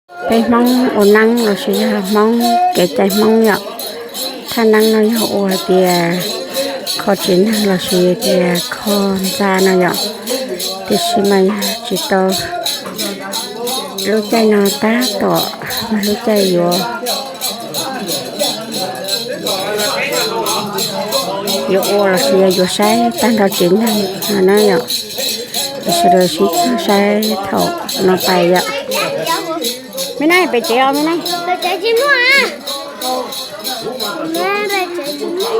cái mong ổn năng là sự mong cái trái mong nhởถ้านั่งน้อยหัวเดียขอชิ้นเราสิเดียคอนจาน้อยที่สิไม่จิตโตรู้ใจนอตาต่อมารู้ใจอยู่อยู่เราสิอยู่ใช้ตั้งเราชิ้นนั่นน้อยที่สิเราสิใช้เท่าน้อไปไม่ได้ไปเจียวไม่ได้ไปเจอจิมอ่ะแม่ไปเจอจิม